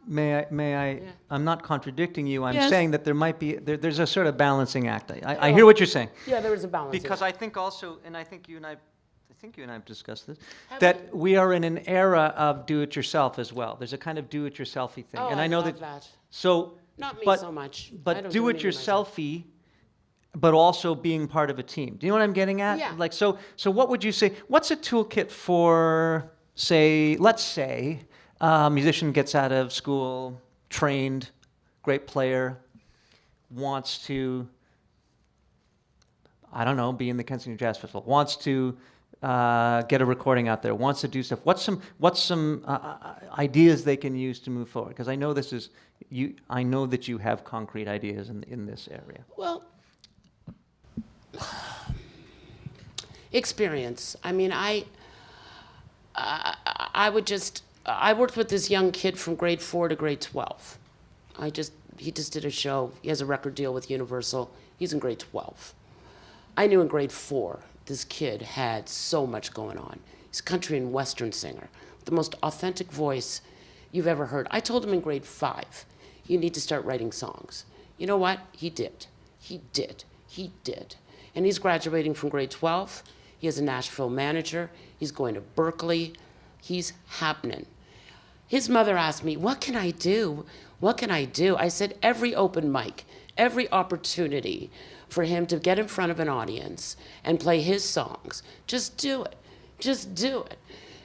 May I, Yeah. I'm not contradicting you. I'm Yes. saying that there's a sort of balancing act. I Oh. hear what you're saying. Yeah, there is a balance. Because I think also, and I think you and I have discussed this, Have that we are in an era of do-it-yourself as well. There's a kind of do-it-yourselfy thing. Oh, And I know love that. So, Not me but, so much. I but don't do anything myself. do-it-yourselfy, but also being part of a team. Do you know what I'm getting at? Yeah. Like, so what would you say, what's a toolkit for, say, let's say, a musician gets out of school, trained, great player, wants to, I don't know, be in the Kensington Jazz Festival, wants to get a recording out there, wants to do stuff. What's some ideas they can use to move forward? Because I know this is you. I know that you have concrete ideas in this area. Well, experience. I mean, I would just. I worked with this young kid from grade 4 to grade 12. He just did a show. He has a record deal with Universal. He's in grade 12. I knew in grade 4, this kid had so much going on. He's a country and western singer, the most authentic voice you've ever heard. I told him in grade 5, you need to start writing songs. You know what? He did. He did. He did. And he's graduating from grade 12. He has a Nashville manager. He's going to Berkeley. He's happening. His mother asked me, what can I do? What can I do? I said, every open mic, every opportunity for him to get in front of an audience and play his songs. Just do it. Just do it.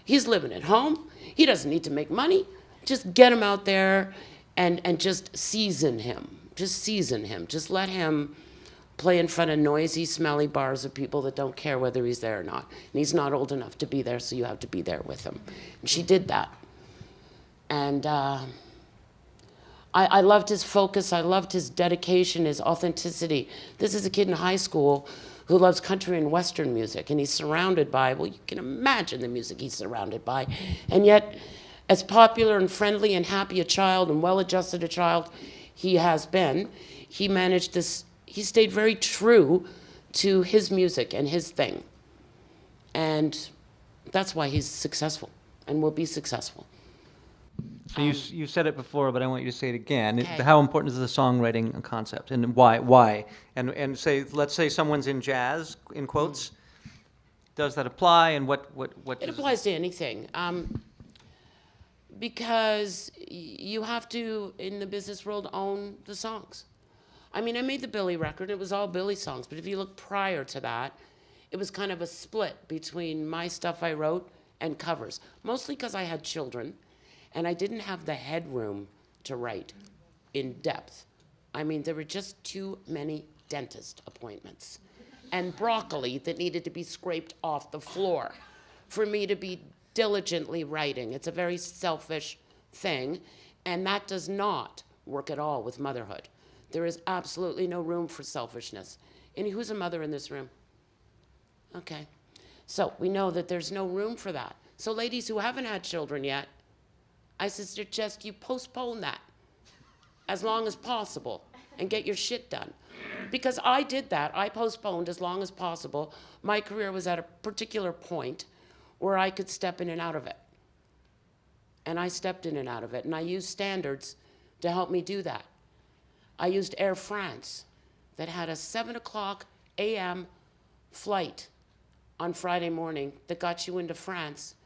He's living at home. He doesn't need to make money. Just get him out there and just season him. Just season him. Just let him play in front of noisy, smelly bars of people that don't care whether he's there or not. And he's not old enough to be there, so you have to be there with him. And she did that. And I loved his focus. I loved his dedication, his authenticity. This is a kid in high school who loves country and western music, and he's surrounded by, well, you can imagine the music he's surrounded by. And yet, as popular and friendly and happy a child and well-adjusted a child he has been, he managed this, he stayed very true to his music and his thing. And that's why he's successful and will be successful. So you said it before, but I want you to say it again. Okay. How important is the songwriting concept, and why? And say, let's say someone's in jazz, in quotes. Does that apply? And what? It applies to anything. Because you have to, in the business world, own the songs. I mean, I made the Billy record. It was all Billy songs. But if you look prior to that, it was kind of a split between my stuff I wrote and covers. Mostly because I had children. And I didn't have the headroom to write in depth. I mean, there were just too many dentist appointments and broccoli that needed to be scraped off the floor for me to be diligently writing. It's a very selfish thing, and that does not work at all with motherhood. There is absolutely no room for selfishness. And who's a mother in this room? Okay. So we know that there's no room for that. So ladies who haven't had children yet, I suggest you postpone that as long as possible and get your shit done. Because I did that. I postponed as long as possible. My career was at a particular point where I could step in and out of it. And I stepped in and out of it. And I used standards to help me do that. I used Air France that had a 7 o'clock a.m. flight on Friday morning that got you into France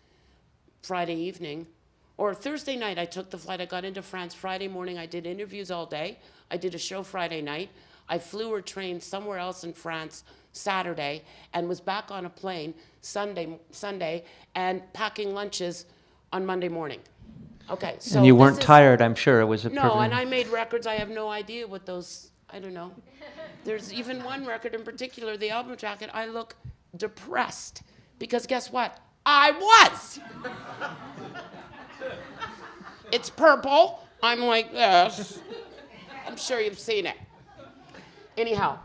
Friday evening. Or Thursday night, I took the flight. I got into France Friday morning. I did interviews all day. I did a show Friday night. I flew or trained somewhere else in France Saturday and was back on a plane Sunday and packing lunches on Monday morning. Okay, so and you weren't tired, I'm sure. It was a no, and I made records. I have no idea what those, I don't know. There's even one record in particular, the album jacket, I look depressed because guess what? I was. It's purple. I'm like this. I'm sure you've seen it. Anyhow,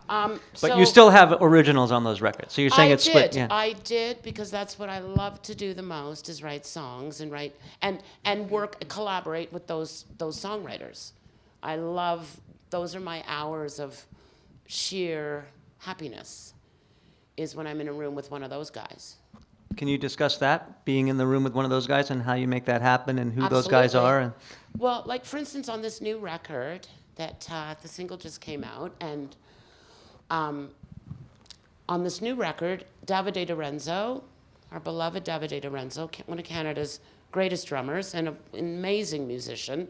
but you still have originals on those records. So you're saying it's split. Yeah. I did because that's what I love to do the most is write songs and write and work collaborate with those songwriters. I love those are my hours of sheer happiness is when I'm in a room with one of those guys. Can you discuss that, being in the room with one of those guys and how you make that happen and who those guys Absolutely. are? And Well, like for instance, on this new record that the single just came out, and on this new record, Davide Lorenzo, our beloved Davide Lorenzo, one of Canada's greatest drummers and an amazing musician,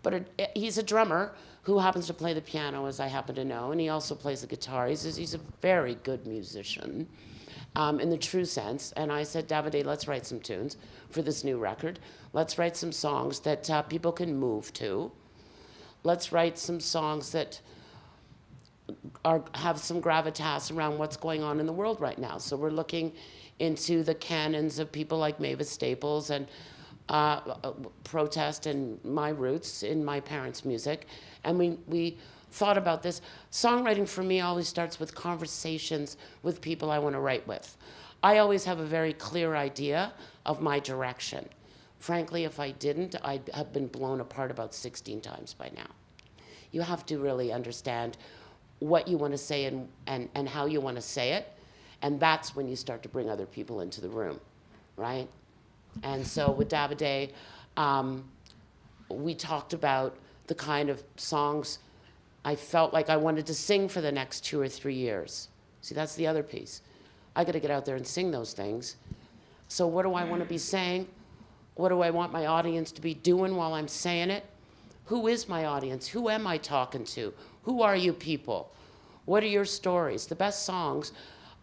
but he's a drummer who happens to play the piano, as I happen to know, and he also plays the guitar. He's a very good musician in the true sense. And I said, Davide, let's write some tunes for this new record. Let's write some songs that people can move to. Let's write some songs that have some gravitas around what's going on in the world right now. So we're looking into the canons of people like Mavis Staples and protest and my roots in my parents' music. And we thought about this. Songwriting for me always starts with conversations with people I want to write with. I always have a very clear idea of my direction. Frankly, if I didn't, I'd have been blown apart about 16 times by now. You have to really understand what you want to say and how you want to say it. And that's when you start to bring other people into the room, right? And so with Davide, we talked about the kind of songs I felt like I wanted to sing for the next 2 or 3 years. See, that's the other piece. I got to get out there and sing those things. So what do I want to be saying? What do I want my audience to be doing while I'm saying it? Who is my audience? Who am I talking to? Who are you people? What are your stories? The best songs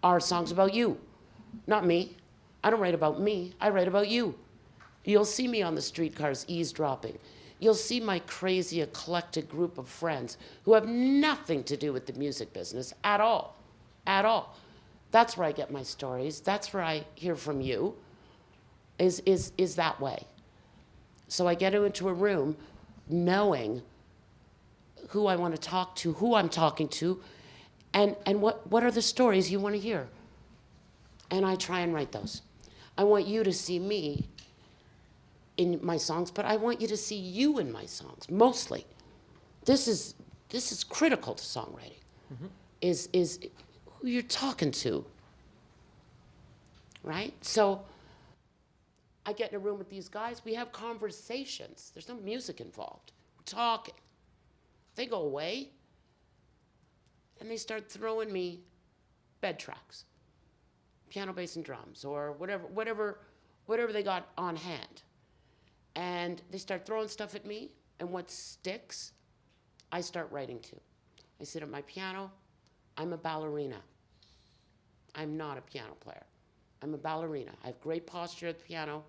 are songs about you, not me. I don't write about me. I write about you. You'll see me on the streetcars eavesdropping. You'll see my crazy, eclectic group of friends who have nothing to do with the music business at all, at all. That's where I get my stories. That's where I hear from you, is that way. So I get into a room knowing who I want to talk to, who I'm talking to, and what are the stories you want to hear. And I try and write those. I want you to see me in my songs, but I want you to see you in my songs, mostly. This is critical to songwriting, is who you're talking to, right? So I get in a room with these guys, we have conversations. There's no music involved. We're talking. They go away, and they start throwing me bed tracks, piano, bass, and drums, or whatever they got on hand. And they start throwing stuff at me, and what sticks, I start writing to. I sit at my piano. I'm a ballerina. I'm not a piano player. I'm a ballerina. I have great posture at the piano.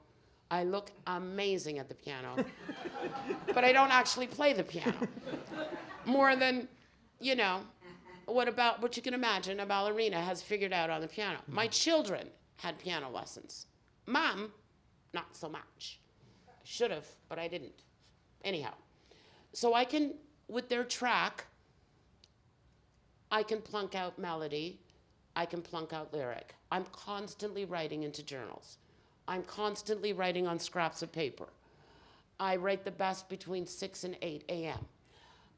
I look amazing at the piano, but I don't actually play the piano. More than, what you can imagine a ballerina has figured out on the piano. My children had piano lessons. Mom, not so much. Should have, but I didn't. Anyhow, so I can, with their track, I can plunk out melody, I can plunk out lyric. I'm constantly writing into journals. I'm constantly writing on scraps of paper. I write the best between 6 and 8 a.m.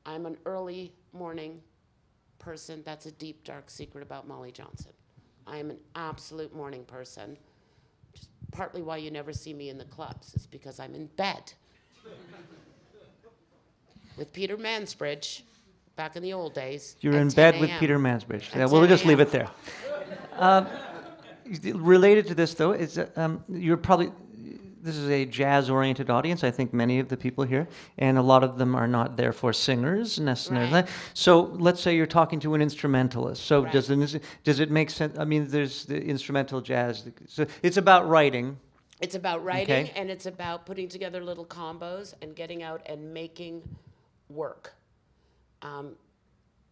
I'm an early morning person. That's a deep, dark secret about Molly Johnson. I am an absolute morning person. Just partly why you never see me in the clubs is because I'm in bed. With Peter Mansbridge, back in the old days. You're at in 10 bed with a.m. Peter Mansbridge. At Yeah, we'll 10 just leave a.m. it there. Related to this, though, is you're probably, this is a jazz-oriented audience, I think many of the people here, and a lot of them are not therefore singers necessarily. Right. So let's say you're talking to an instrumentalist. So Right. does it make sense? I mean, there's the instrumental jazz. So it's about writing. It's about writing, Okay. and it's about putting together little combos and getting out and making work.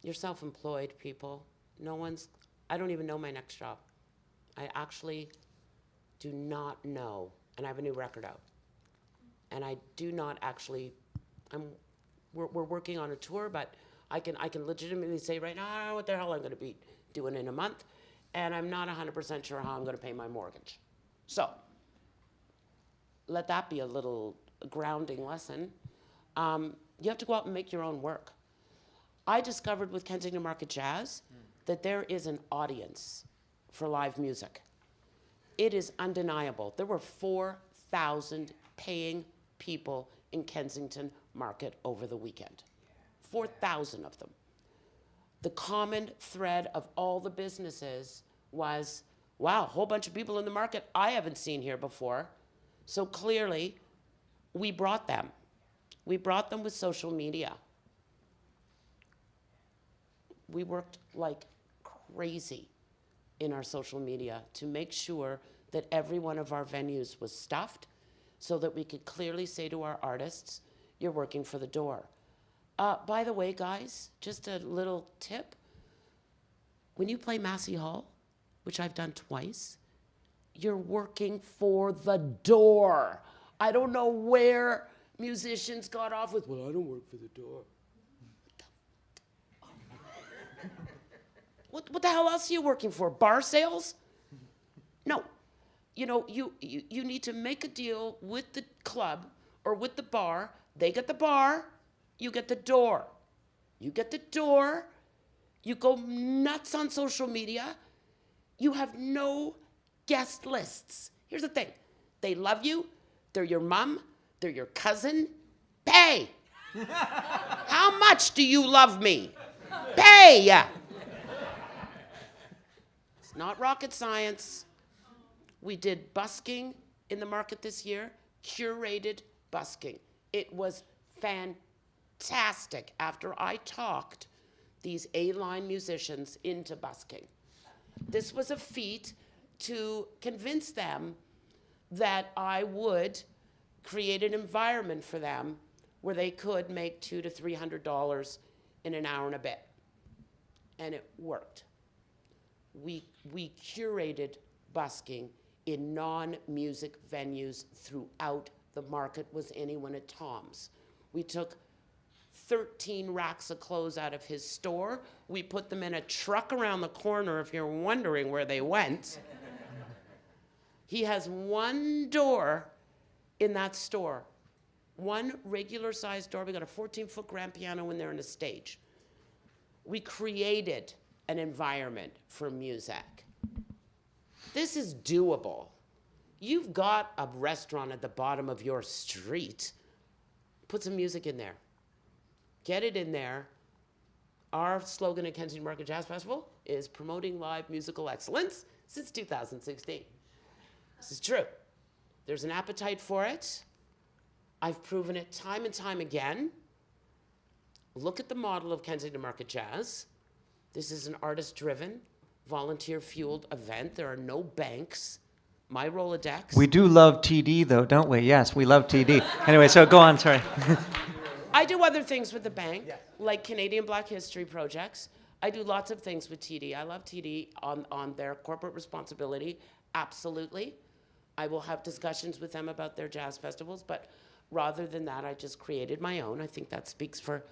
You're self-employed, people. I don't even know my next job. I actually do not know, and I have a new record out. And I do not actually, we're working on a tour, but I can legitimately say right now, I don't know what the hell I'm gonna be doing in a month, and I'm not 100% sure how I'm gonna pay my mortgage. So, let that be a little grounding lesson. You have to go out and make your own work. I discovered with Kensington Market Jazz that there is an audience for live music. It is undeniable. There were 4,000 paying people in Kensington Market over the weekend. 4,000 of them. The common thread of all the businesses was, wow, a whole bunch of people in the market I haven't seen here before. So clearly, we brought them. We brought them with social media. We worked like crazy in our social media to make sure that every one of our venues was stuffed so that we could clearly say to our artists, you're working for the door. By the way, guys, just a little tip. When you play Massey Hall, which I've done twice, you're working for the door. I don't know where musicians got off with, well, I don't work for the door. What the hell else are you working for? Bar sales? No. You know, you need to make a deal with the club or with the bar. They get the bar, you get the door. You get the door, you go nuts on social media, you have no guest lists. Here's the thing. They love you, they're your mom, they're your cousin. Pay! How much do you love me? Pay! It's not rocket science. We did busking in the market this year, curated busking. It was fantastic after I talked these A-line musicians into busking. This was a feat to convince them that I would create an environment for them where they could make $200 to $300 in an hour and a bit. And it worked. We curated busking in non-music venues throughout the market. Was anyone at Tom's? We took 13 racks of clothes out of his store. We put them in a truck around the corner if you're wondering where they went. He has one door in that store, one regular sized door. We got a 14-foot grand piano in there and a stage. We created an environment for music. This is doable. You've got a restaurant at the bottom of your street. Put some music in there. Get it in there. Our slogan at Kensington Market Jazz Festival is promoting live musical excellence since 2016. This is true. There's an appetite for it. I've proven it time and time again. Look at the model of Kensington Market Jazz. This is an artist-driven, volunteer-fueled event. There are no banks. My Rolodex. We do love TD, though, don't we? Yes, we love TD. Anyway, so go on, sorry. I do other things with the bank, like Canadian Black History projects. I do lots of things with TD. I love TD on their corporate responsibility, absolutely. I will have discussions with them about their jazz festivals, but rather than that, I just created my own. I think that speaks for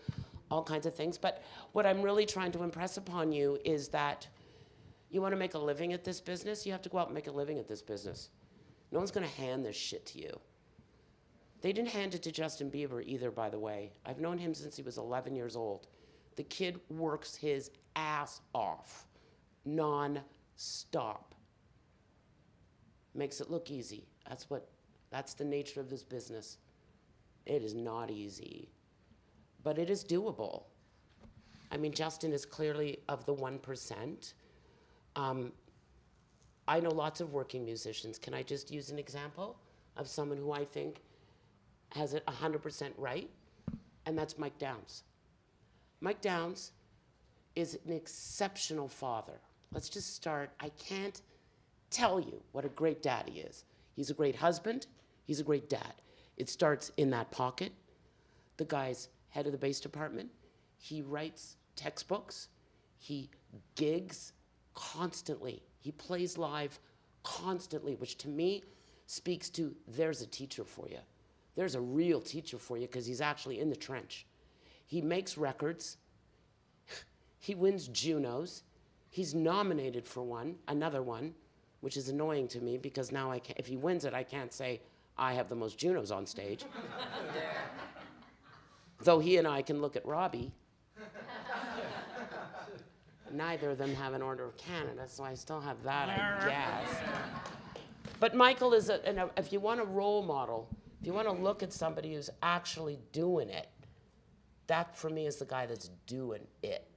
all kinds of things. But what I'm really trying to impress upon you is that you want to make a living at this business, you have to go out and make a living at this business. No one's going to hand this shit to you. They didn't hand it to Justin Bieber either, by the way. I've known him since he was 11 years old. The kid works his ass off, non-stop. Makes it look easy. That's the nature of this business. It is not easy, but it is doable. I mean, Justin is clearly of the 1%. I know lots of working musicians. Can I just use an example of someone who I think has it 100% right? And that's Mike Downs. Mike Downs is an exceptional father. Let's just start. I can't tell you what a great dad he is. He's a great husband. He's a great dad. It starts in that pocket. The guy's head of the bass department. He writes textbooks. He gigs constantly. He plays live constantly, which to me speaks to there's a teacher for you. There's a real teacher for you because he's actually in the trench. He makes records. He wins Junos. He's nominated for another one, which is annoying to me because now if he wins it, I can't say I have the most Junos on stage. Though he and I can look at Robbie. Neither of them have an Order of Canada, so I still have that, I guess. But Michael is if you want a role model, if you want to look at somebody who's actually doing it, that for me is the guy that's doing it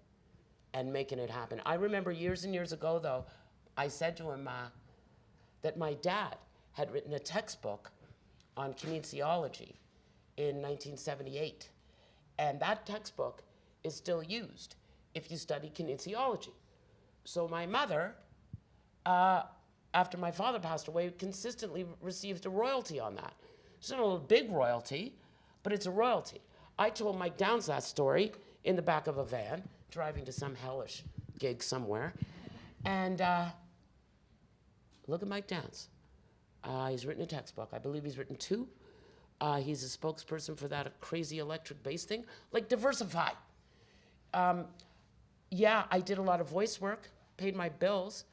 and making it happen. I remember years and years ago, though, I said to him that my dad had written a textbook on kinesiology in 1978. And that textbook is still used if you study kinesiology. So my mother, after my father passed away, consistently received a royalty on that. It's not a big royalty, but it's a royalty. I told Mike Downs that story in the back of a van, driving to some hellish gig somewhere. And look at Mike Downs. He's written a textbook. I believe he's written 2. He's a spokesperson for that crazy electric bass thing. Like, diversify. Yeah, I did a lot of voice work, paid my bills,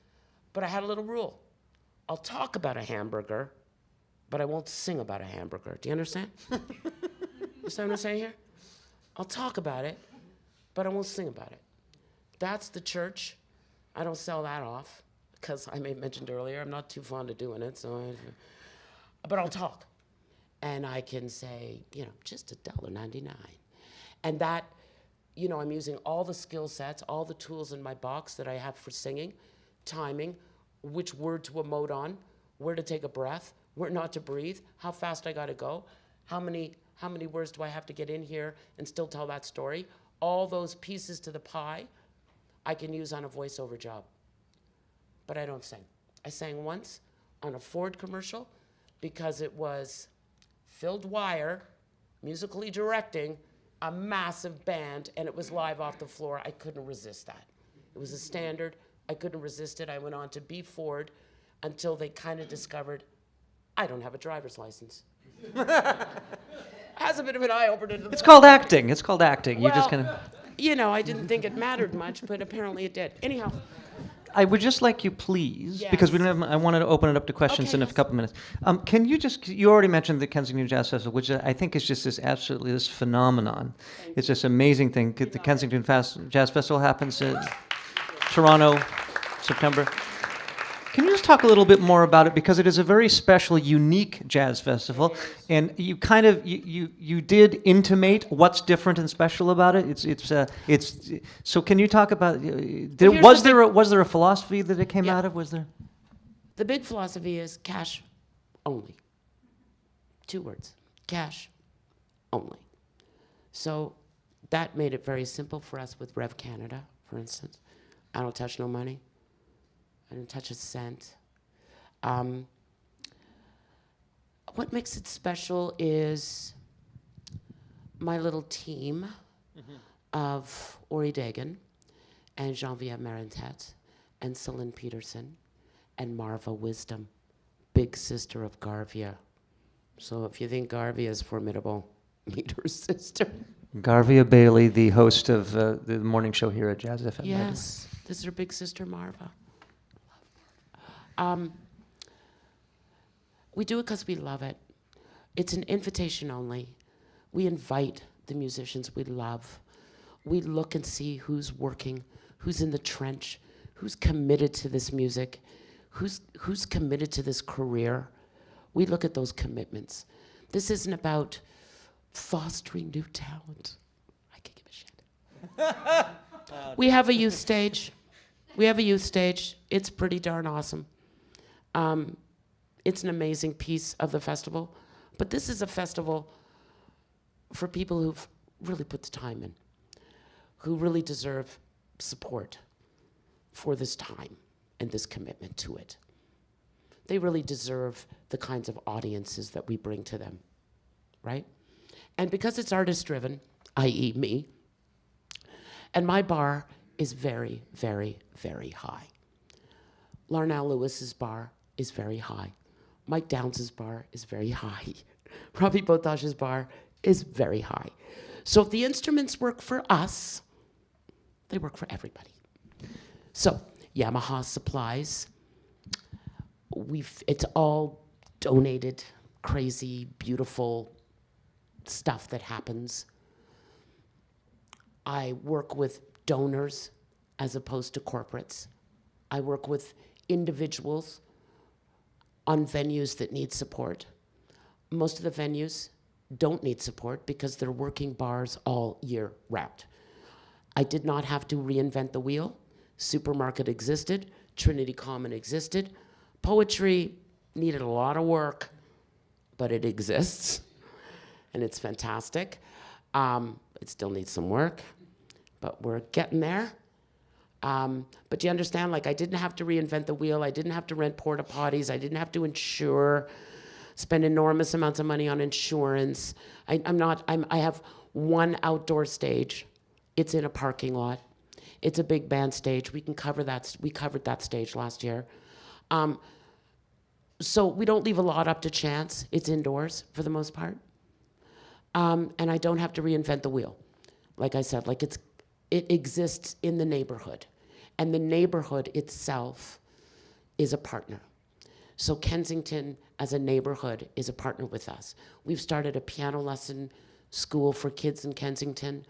but I had a little rule. I'll talk about a hamburger, but I won't sing about a hamburger. Do you understand? You understand what I'm saying here? I'll talk about it, but I won't sing about it. That's the church. I don't sell that off, because I mentioned earlier, I'm not too fond of doing it, but I'll talk. And I can say, just $1.99. And that, I'm using all the skill sets, all the tools in my box that I have for singing, timing, which word to emote on, where to take a breath, where not to breathe, how fast I gotta go, how many words do I have to get in here and still tell that story. All those pieces to the pie I can use on a voiceover job. But I don't sing. I sang once on a Ford commercial because it was filled wire, musically directing a massive band, and it was live off the floor. I couldn't resist that. It was a standard. I couldn't resist it. I went on to be Ford until they kind of discovered I don't have a driver's license. Has a bit of an eye-opener to the It's called acting. It's called acting. You just Well, kind of. I didn't think it mattered much, but apparently it did. Anyhow, I would just like you, please, because we Yes. don't have. I wanted to open it up to questions Okay, in a yes. couple minutes. Can you just? You already mentioned the Kensington Jazz Festival, which I think is just this phenomenon. It's this amazing thing. The Kensington Jazz Festival happens in Toronto, September. Can you just talk a little bit more about it, because it is a very special, unique jazz festival, and you kind of you did intimate what's different and special about it. It's so. Can you talk about? Was there a philosophy that it came Yeah. out of? Was there? the big philosophy is cash only. 2 words, cash only. So that made it very simple for us with Rev Canada, for instance. I don't touch no money. I don't touch a cent. What makes it special is my little team of Ori Dagan and Genevieve Marentet and Celine Peterson and Marva Wisdom, big sister of Garvia. So if you think Garvia is formidable, meet her sister. Garvia Bailey, the host of the morning show here at Jazz FM. Yes, this is her big sister Marva. We do it because we love it. It's an invitation only. We invite the musicians we love. We look and see who's working, who's in the trench, who's committed to this music, who's committed to this career. We look at those commitments. This isn't about fostering new talent. I can't give a shit. We have a youth stage. It's pretty darn awesome. It's an amazing piece of the festival. But this is a festival for people who've really put the time in, who really deserve support for this time and this commitment to it. They really deserve the kinds of audiences that we bring to them, right? And because it's artist-driven, i.e. me, and my bar is very, very, very high. Larnell Lewis's bar is very high. Mike Downs' bar is very high. Robbie Botash's bar is very high. So if the instruments work for us, they work for everybody. So Yamaha supplies. It's all donated, crazy, beautiful stuff that happens. I work with donors as opposed to corporates. I work with individuals on venues that need support. Most of the venues don't need support because they're working bars all year round. I did not have to reinvent the wheel. Supermarket existed, Trinity Common existed. Poetry needed a lot of work, but it exists, and it's fantastic. It still needs some work, but we're getting there. But you understand, like, I didn't have to reinvent the wheel. I didn't have to rent porta potties. I didn't have to spend enormous amounts of money on insurance. I have one outdoor stage. It's in a parking lot. It's a big band stage. We covered that stage last year. So we don't leave a lot up to chance. It's indoors for the most part. And I don't have to reinvent the wheel. Like I said, like it exists in the neighborhood. And the neighborhood itself is a partner. So Kensington as a neighborhood is a partner with us. We've started a piano lesson school for kids in Kensington,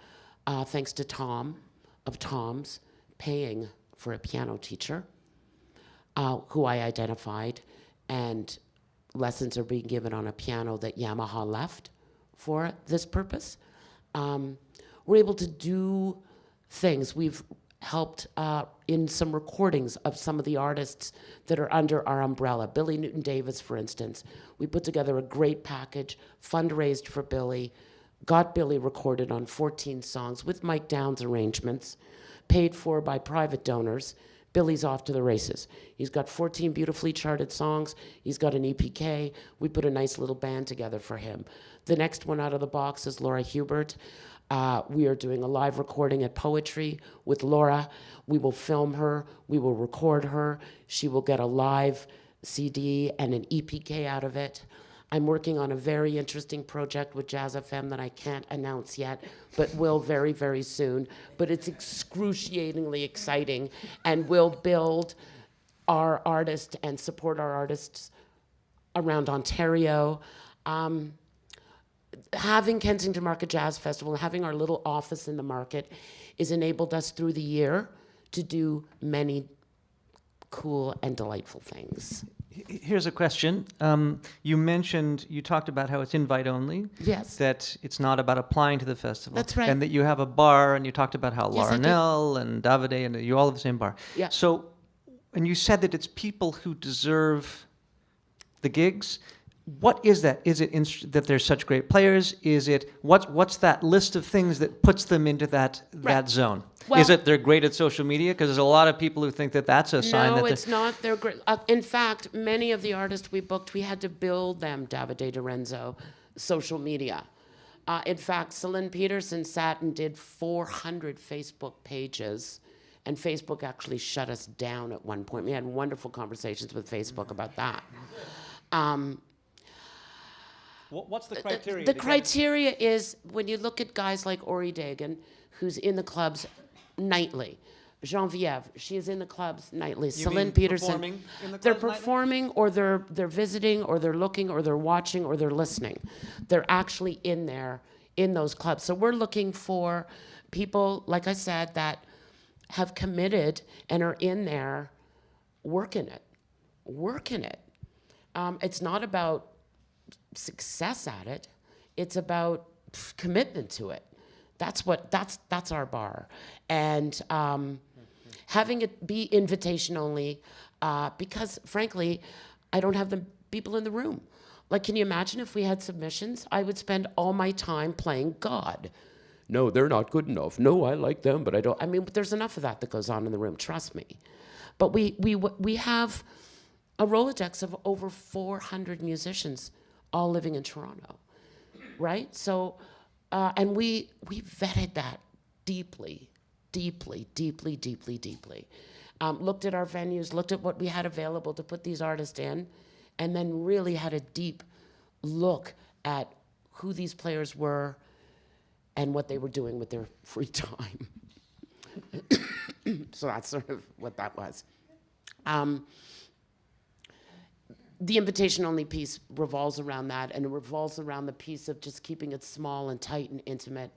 thanks to Tom of Tom's paying for a piano teacher, who I identified, and lessons are being given on a piano that Yamaha left for this purpose. We're able to do things. We've helped in some recordings of some of the artists that are under our umbrella. Billy Newton Davis, for instance. We put together a great package, fundraised for Billy, got Billy recorded on 14 songs with Mike Downs arrangements, paid for by private donors. Billy's off to the races. He's got 14 beautifully charted songs. He's got an EPK. We put a nice little band together for him. The next one out of the box is Laura Hubert. We are doing a live recording at Poetry with Laura. We will film her. We will record her. She will get a live CD and an EPK out of it. I'm working on a very interesting project with Jazz FM that I can't announce yet, but will very, very soon. But it's excruciatingly exciting and will build our artists and support our artists around Ontario. Having Kensington Market Jazz Festival, having our little office in the market, has enabled us through the year to do many cool and delightful things. Here's a question. You talked about how it's invite only. Yes. That it's not about applying to the festival. That's right. And that you have a bar, and you talked about how Yes, I did. Larnell and Davide, and you all have the same bar. Yeah. So, and you said that it's people who deserve the gigs. What is that? Is it that they're such great players? Is it what's that list of things that puts them into that zone? Well, is it they're great at social media? Because there's a lot of people who think that that's a sign that No, it's not. They're great. In fact, many of the artists we booked, we had to build them, Davide Dorenzo, social media. In fact, Celine Peterson sat and did 400 Facebook pages, and Facebook actually shut us down at one point. We had wonderful conversations with Facebook about that. What's the criteria? The criteria is when you look at guys like Ori Dagan, who's in the clubs nightly. Geneviève, she is in the clubs nightly. Celine Peterson. Performing in the they're clubs performing, or they're visiting, or they're looking, or they're watching, or they're listening. They're actually in there in those clubs. So we're looking for people, like I said, that have committed and are in there working it. It's not about success at it. It's about commitment to it. That's our bar. And having it be invitation only, because frankly, I don't have the people in the room. Like, can you imagine if we had submissions? I would spend all my time playing God. No, they're not good enough. No, I like them, but I don't. I mean, there's enough of that goes on in the room, trust me. But we have a Rolodex of over 400 musicians all living in Toronto, right? So, and we vetted that deeply. Looked at our venues, looked at what we had available to put these artists in, and then really had a deep look at who these players were and what they were doing with their free time. So that's sort of what that was. The invitation-only piece revolves around that, and it revolves around the piece of just keeping it small and tight and intimate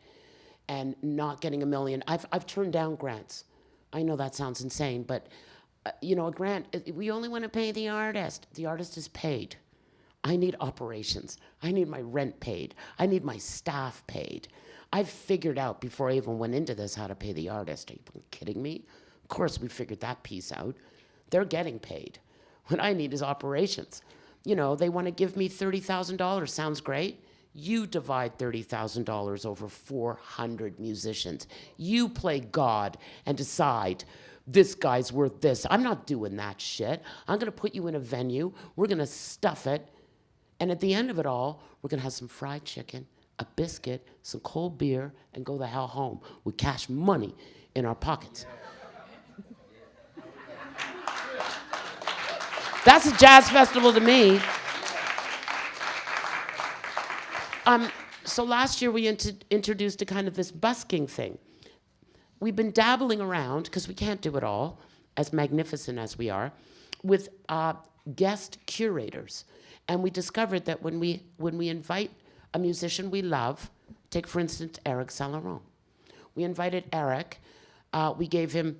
and not getting a million. I've turned down grants. I know that sounds insane, but a grant, we only want to pay the artist. The artist is paid. I need operations. I need my rent paid. I need my staff paid. I've figured out before I even went into this how to pay the artist. Are you kidding me? Of course, we figured that piece out. They're getting paid. What I need is operations. They want to give me $30,000. Sounds great. You divide $30,000 over 400 musicians. You play God and decide this guy's worth this. I'm not doing that shit. I'm going to put you in a venue. We're going to stuff it. And at the end of it all, we're going to have some fried chicken, a biscuit, some cold beer, and go the hell home with cash money in our pockets. That's a jazz festival to me. So last year we introduced a kind of this busking thing. We've been dabbling around, because we can't do it all, as magnificent as we are, with guest curators. And we discovered that when we invite a musician we love, take for instance Eric Saint-Laurent. We invited Eric, we gave him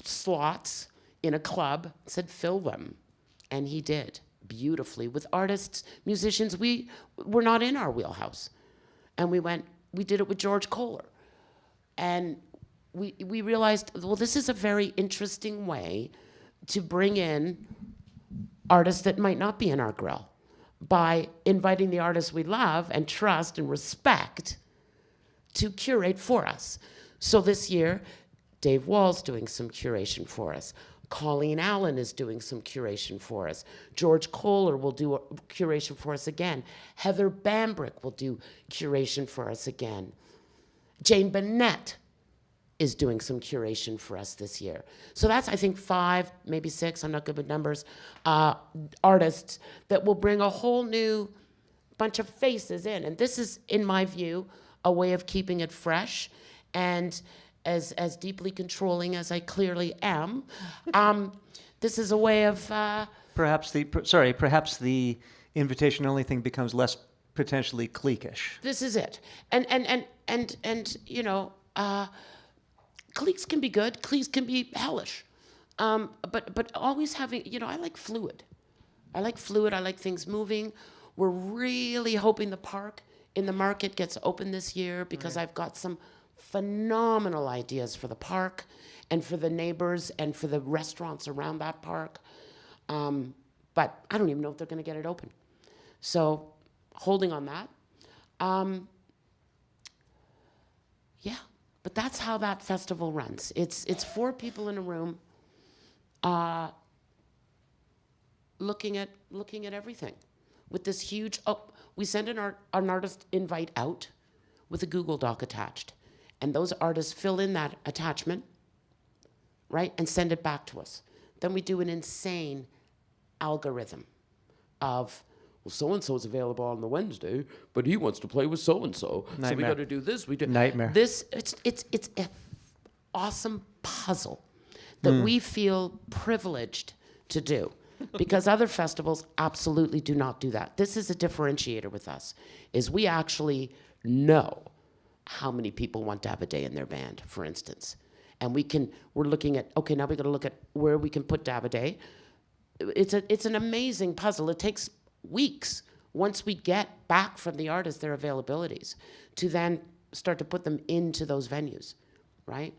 slots in a club, said fill them. And he did, beautifully, with artists, musicians we were not in our wheelhouse. And we did it with George Kohler. And we realized, well, this is a very interesting way to bring in artists that might not be in our grill by inviting the artists we love and trust and respect to curate for us. So this year, Dave Wall's doing some curation for us. Colleen Allen is doing some curation for us. George Kohler will do a curation for us again. Heather Bambrick will do curation for us again. Jane Bennett is doing some curation for us this year. So that's, I think, 5, maybe 6, I'm not good with numbers, artists that will bring a whole new bunch of faces in. And this is, in my view, a way of keeping it fresh and as deeply controlling as I clearly am. This is a way of... Perhaps the invitation-only thing becomes less potentially cliquish. This is it. And cliques can be good, cliques can be hellish. But always having, I like fluid. I like things moving. We're really hoping the park in the market gets open this year because I've got some phenomenal ideas for the park and for the neighbors and for the restaurants around that park. But I don't even know if they're going to get it open. So holding on that. Yeah, but that's how that festival runs. It's 4 people in a room looking at everything with this huge, we send an artist invite out with a Google Doc attached. And those artists fill in that attachment, right, and send it back to us. Then we do an insane algorithm of, well, so-and-so is available on the Wednesday, but he wants to play with so-and-so. So we got to do this. Nightmare. This, it's an awesome puzzle that we feel privileged to do because other festivals absolutely do not do that. This is a differentiator with us, is we actually know how many people want to have a day in their band, for instance. And we're looking at, okay, now we got to look at where we can put Day. It's an amazing puzzle. It takes weeks once we get back from the artists their availabilities to then start to put them into those venues, right?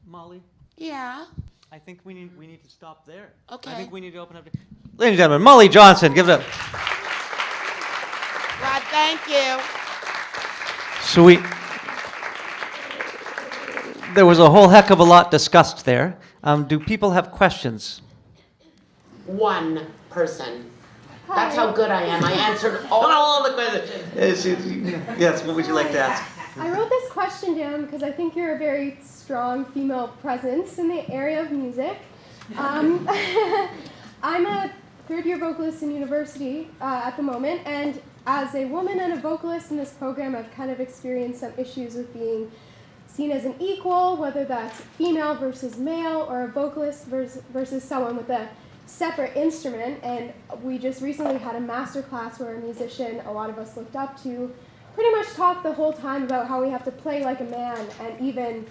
Molly? Yeah. I think we need to stop there. Okay. I think we need to open up. Ladies and gentlemen, Molly Johnson, give it up. Rod, thank you. Sweet. There was a whole heck of a lot discussed there. Do people have questions? One person. That's how good I am. I answered all the questions. Yes, what would you like to ask? I wrote this question down because I think you're a very strong female presence in the area of music. I'm a third-year vocalist in university at the moment, and as a woman and a vocalist in this program, I've kind of experienced some issues with being seen as an equal, whether that's female versus male, or a vocalist versus someone with a separate instrument. And we just recently had a master class where a musician a lot of us looked up to pretty much talked the whole time about how we have to play like a man, and even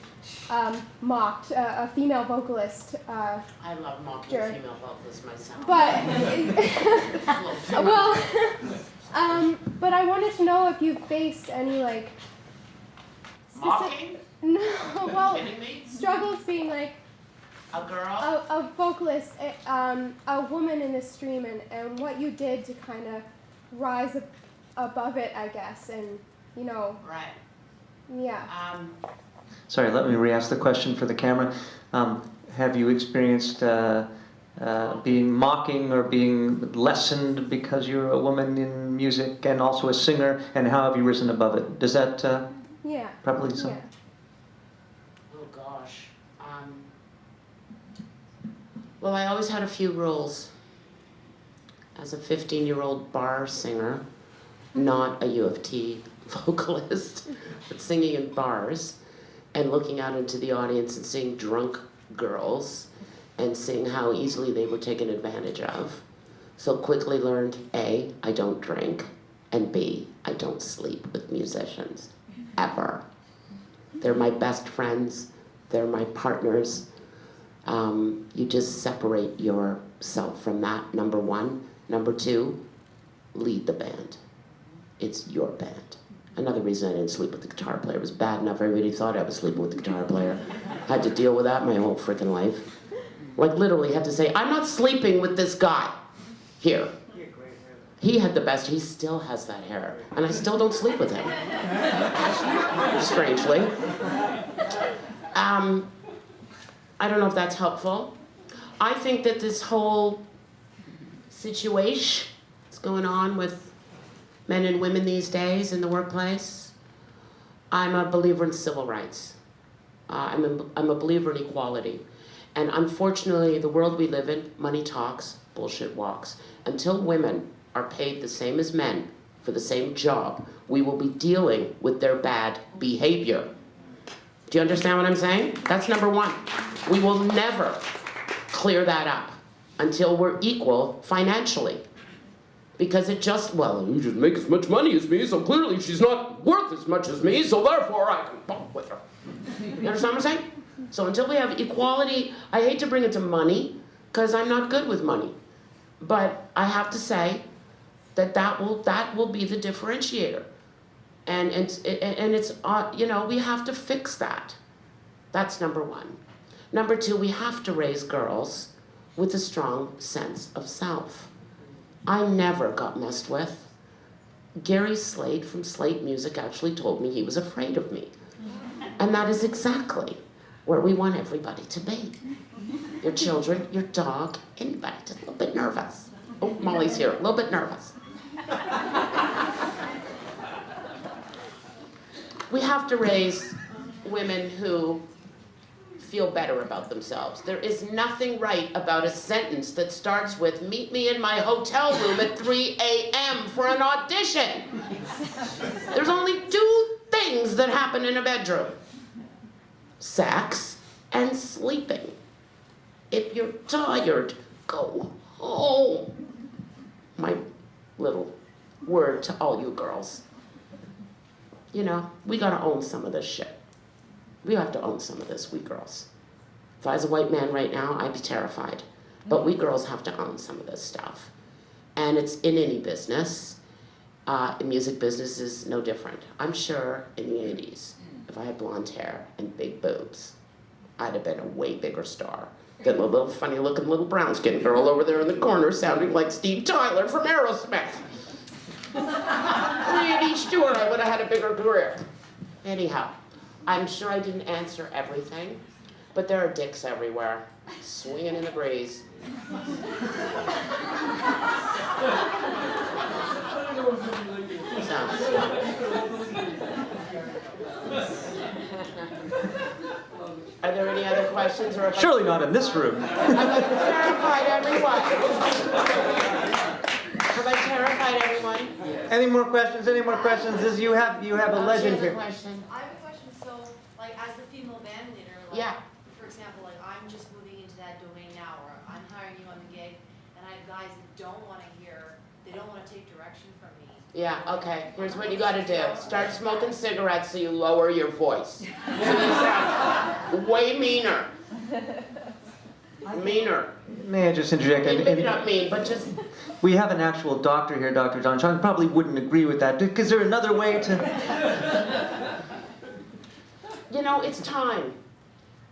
mocked a female vocalist. I love mocking Sure. female vocalists myself. But well, but I wanted to know if you faced any like Mocking? no, well, Kidding me? struggles being like A girl? a vocalist, a woman in the stream, and what you did to kind of rise above it, I guess, and you know, Right. yeah. Sorry, let me re-ask the question for the camera. Have you experienced being mocking or being lessened because you're a woman in music and also a singer, and how have you risen above it? Does that Yeah. probably so? Yeah. Oh gosh. Well, I always had a few rules. As a 15-year-old bar singer, not a U of T vocalist, but singing in bars and looking out into the audience and seeing drunk girls and seeing how easily they were taken advantage of. So quickly learned, A, I don't drink, and B, I don't sleep with musicians, ever. They're my best friends, they're my partners. You just separate yourself from that, number one. Number two, lead the band. It's your band. Another reason I didn't sleep with the guitar player, it was bad enough everybody thought I was sleeping with the guitar player. Had to deal with that my whole freaking life. Like literally had to say, I'm not sleeping with this guy here. He had the best, he still has that hair, and I still don't sleep with him. Strangely. I don't know if that's helpful. I think that this whole situation that's going on with men and women these days in the workplace, I'm a believer in civil rights. I'm a believer in equality. And unfortunately, the world we live in, money talks, bullshit walks. Until women are paid the same as men for the same job, we will be dealing with their bad behavior. Do you understand what I'm saying? That's number one. We will never clear that up until we're equal financially. Because it just, well, you just make as much money as me, so clearly she's not worth as much as me, so therefore I can bump with her. You understand what I'm saying? So until we have equality, I hate to bring it to money, because I'm not good with money. But I have to say that will be the differentiator. And it's you know, we have to fix that. That's number one. Number two, we have to raise girls with a strong sense of self. I never got messed with. Gary Slade from Slade Music actually told me he was afraid of me. And that is exactly where we want everybody to be. Your children, your dog, anybody, just a little bit nervous. Oh, Molly's here, a little bit nervous. We have to raise women who feel better about themselves. There is nothing right about a sentence that starts with, meet me in my hotel room at 3 a.m. for an audition. There's only two things that happen in a bedroom: sex and sleeping. If you're tired, go home. My little word to all you girls. You know, we gotta own some of this shit. We have to own some of this, we girls. If I was a white man right now, I'd be terrified. But we girls have to own some of this stuff. And it's in any business. The music business is no different. I'm sure in the 80s, if I had blonde hair and big boobs, I'd have been a way bigger star than a little funny looking little brown skinned girl over there in the corner sounding like Steve Tyler from Aerosmith. Pretty sure I would have had a bigger career. Anyhow, I'm sure I didn't answer everything, but there are dicks everywhere, swinging in the breeze. Are there any other questions? Or Surely not in this room. Have I terrified everyone? Have I terrified everyone? Any more questions? Any more questions? As you have a legend She has a here. question. I have a question. So, like, as the female band leader, like, Yeah. for example, like, I'm just moving into that domain now, or I'm hiring you on the gig, and I have guys that don't want to hear, they don't want to take direction from me. Yeah, okay. Here's what you gotta do. Start smoking cigarettes so you lower your voice. So you sound way meaner. Meaner. May I just interject? Maybe not mean, but just, We have an actual doctor here, Dr. John Chung, probably wouldn't agree with that. Is there another way to... you know, it's time.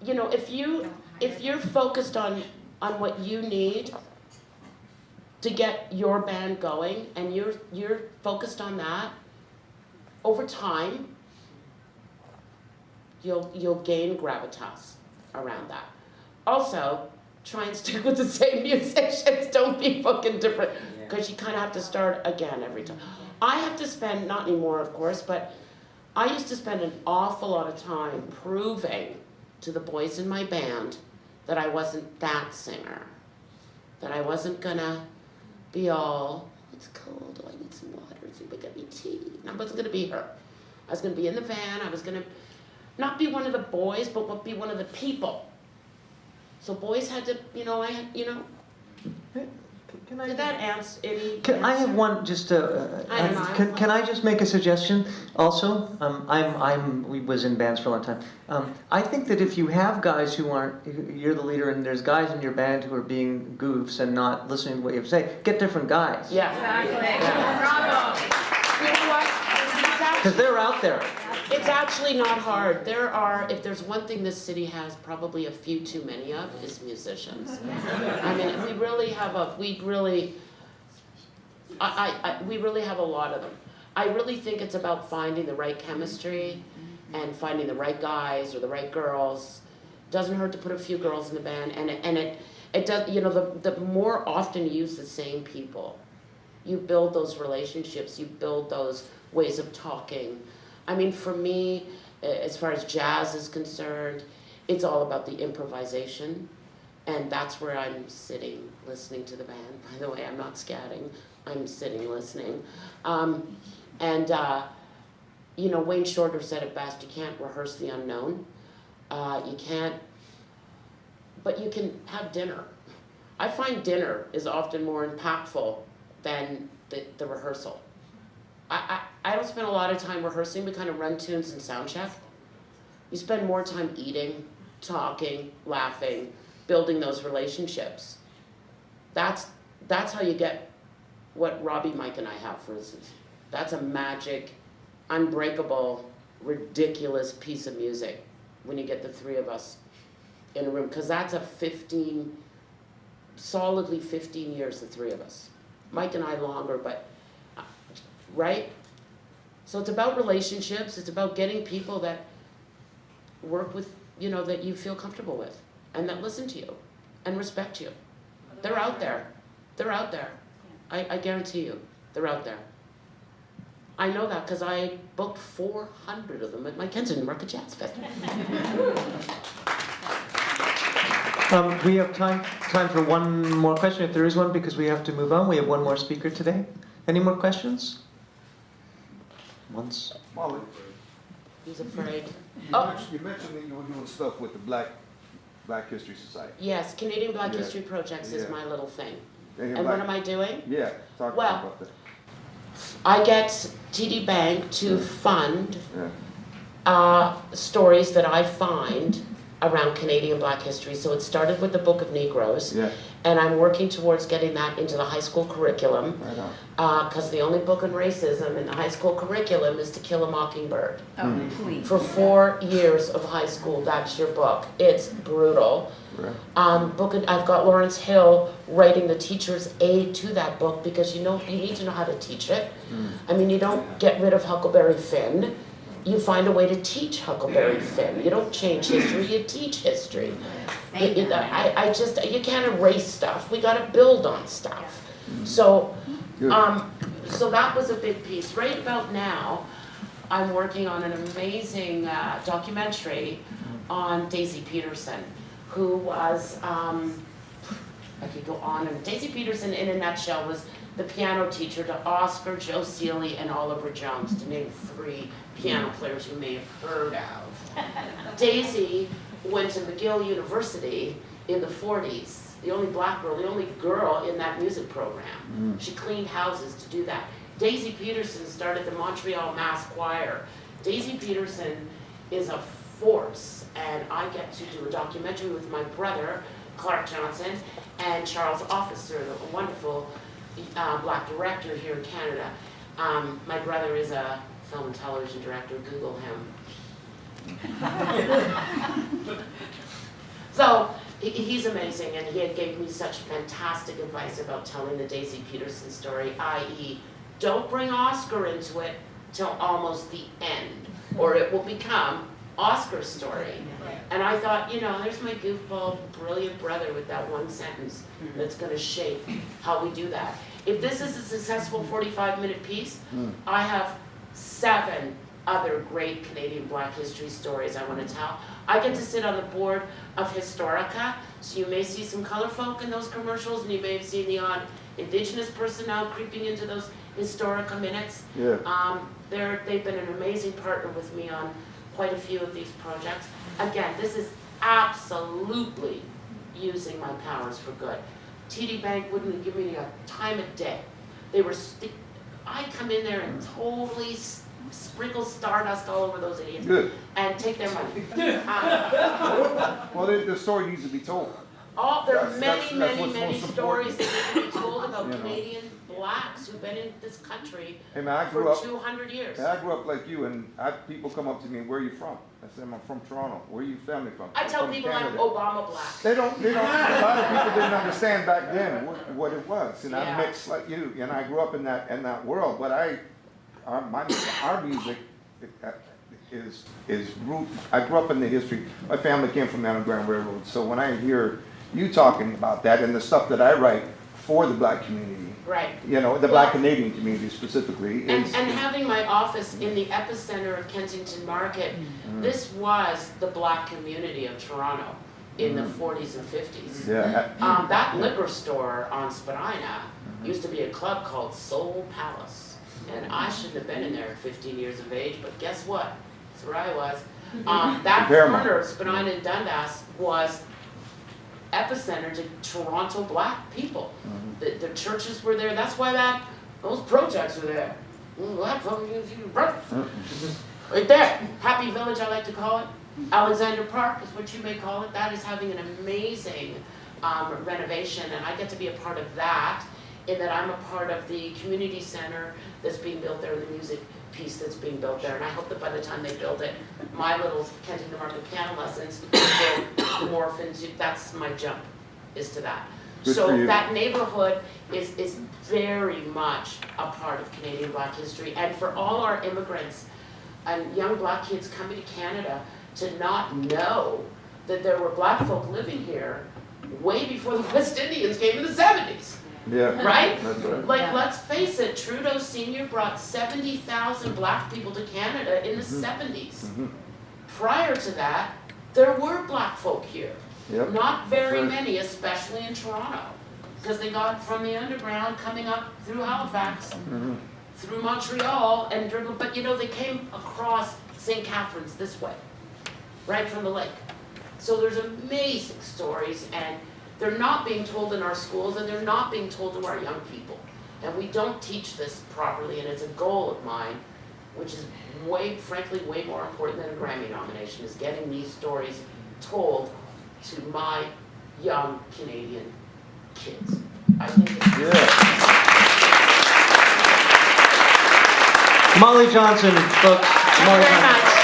You know, if you're focused on what you need to get your band going, and you're focused on that, over time, you'll gain gravitas around that. Also, try and stick with the same musicians. Don't be fucking different, because you kind of have to start again every time. I have to spend, not anymore, of course, but I used to spend an awful lot of time proving to the boys in my band that I wasn't that singer, that I wasn't gonna be all, it's cold, oh, I need some water, somebody get me tea. And I wasn't gonna be her. I was gonna be in the van, I was gonna not be one of the boys, but be one of the people. So boys had to, you know, Can I... did that answer any? I have one, just I don't know. can I just make a suggestion also? We was in bands for a long time. I think that if you have guys who aren't, you're the leader and there's guys in your band who are being goofs and not listening to what you have to say, get different guys. Yeah. Exactly. Bravo. You know what? Because they're out there. It's actually not hard. There are, if there's one thing this city has probably a few too many of, is musicians. I mean, we really have we really have a lot of them. I really think it's about finding the right chemistry and finding the right guys or the right girls. Doesn't hurt to put a few girls in the band, and it does, you know, the more often you use the same people, you build those relationships, you build those ways of talking. I mean, for me, as far as jazz is concerned, it's all about the improvisation, and that's where I'm sitting, listening to the band. By the way, I'm not scatting, I'm sitting, listening. You know, Wayne Shorter said it best, you can't rehearse the unknown. You can't, but you can have dinner. I find dinner is often more impactful than the rehearsal. I don't spend a lot of time rehearsing. We kind of run tunes and sound check. You spend more time eating, talking, laughing, building those relationships. That's how you get what Robbie, Mike, and I have, for instance. That's a magic, unbreakable, ridiculous piece of music when you get the three of us in a room, because that's solidly 15 years, the three of us. Mike and I longer, but right? So it's about relationships, it's about getting people that work with, you know, that you feel comfortable with, and that listen to you, and respect you. They're out there. They're out there. I guarantee you, they're out there. I know that because I booked 400 of them at my Kensington Market Jazz Festival. We have time for one more question, if there is one, because we have to move on. We have one more speaker today. Any more questions? Once. Molly, He's afraid. you mentioned that you were doing stuff with the Black History Society. Yes, Canadian Black Yeah. History Projects is Yeah. my little thing. And And what am I doing? Yeah, talk Well, about that. I get TD Bank to fund Yeah. stories that I find around Canadian Black history. So it started with the Book of Negroes, Yeah. and I'm working towards getting that into the high school curriculum, Right on. because the only book on racism in the high school curriculum is To Kill a Mockingbird. Oh, please. For 4 years of high school, that's your book. It's brutal. Right. I've got Lawrence Hill writing the teacher's aid to that book, because you need to know how to teach it. I mean, you don't get rid of Huckleberry Finn. You find a way to teach Huckleberry Finn. You don't change history, you teach history. You can't erase stuff. We gotta build on stuff. So, Good. so that was a big piece. Right about now, I'm working on an amazing documentary on Daisy Peterson, who was, I could go on, and Daisy Peterson, in a nutshell, was the piano teacher to Oscar, Joe Seeley, and Oliver Jones, to name 3 piano players you may have heard of. Daisy went to McGill University in the 40s, the only black girl, the only girl in that music program. She cleaned houses to do that. Daisy Peterson started the Montreal Mass Choir. Daisy Peterson is a force, and I get to do a documentary with my brother, Clark Johnson, and Charles Officer, a wonderful black director here in Canada. My brother is a film and television director, Google him. So he's amazing, and he had gave me such fantastic advice about telling the Daisy Peterson story, i.e., don't bring Oscar into it till almost the end, or it will become Oscar's story. And I thought, you know, there's my goofball, brilliant brother with that one sentence that's going to shape how we do that. If this is a successful 45-minute piece, I have 7 other great Canadian Black history stories I want to tell. I get to sit on the board of Historica, so you may see some color folk in those commercials, and you may have seen the odd Indigenous personnel creeping into those Historica minutes. Yeah. They've been an amazing partner with me on quite a few of these projects. Again, this is absolutely using my powers for good. TD Bank wouldn't give me a time of day. I come in there and totally sprinkle stardust all over those idiots. Good. And take their money. Well, the story needs to be told. There are That's many what's most stories important. that need to be told about You know. Canadian blacks who've been in this country Hey man, I for grew up. 200 years. I grew up like you, and people come up to me, "Where are you from?" I said, "I'm from Toronto." "Where are you family from?" I "I'm tell from people I'm Canada." Obama black. They don't, a lot of people didn't understand back then what it was, and Yeah. I'm mixed like you, and I grew up in that world, but our music is root. I grew up in the history, my family came from the Underground Railroad, so when I hear you talking about that and the stuff that I write for the black community, Right. you know, the black Canadian community specifically, And is, having my office in the epicenter of Kensington Market, this was the black community of Toronto in the 40s and 50s. yeah, That liquor store on Spadina used to be a club called Soul Palace. And I shouldn't have been in there at 15 years of age, but guess what? That's where I was. That Paramount. corner of Spadina and Dundas was epicenter to Toronto black people. The churches were there. That's why those projects were there. Black folk, right there. Happy Village, I like to call it. Alexander Park is what you may call it. That is having an amazing renovation, and I get to be a part of that, in that I'm a part of the community center that's being built there, and the music piece that's being built there. And I hope that by the time they build it, my little Kensington Market piano lessons will morph into, that's my jump, is to that. Good So for you. that neighborhood is very much a part of Canadian Black history. And for all our immigrants and young black kids coming to Canada to not know that there were black folk living here way before the West Indians came in the 70s. yeah. Right? That's right. Like, let's face it, Trudeau Sr. brought 70,000 black people to Canada in the 70s. Prior to that, there were black folk here. Yep. Not very That's right. many, especially in Toronto, because they got from the underground coming up through Halifax, through Montreal, and dribbled, but you know, they came across St. Catharines this way, right from the lake. So there's amazing stories, and they're not being told in our schools, and they're not being told to our young people. And we don't teach this properly, and it's a goal of mine, which is frankly, way more important than a Grammy nomination, is getting these stories told to my young Canadian kids. I think it's Yeah. Molly Johnson, folks. Thank you Molly very Johnson. much.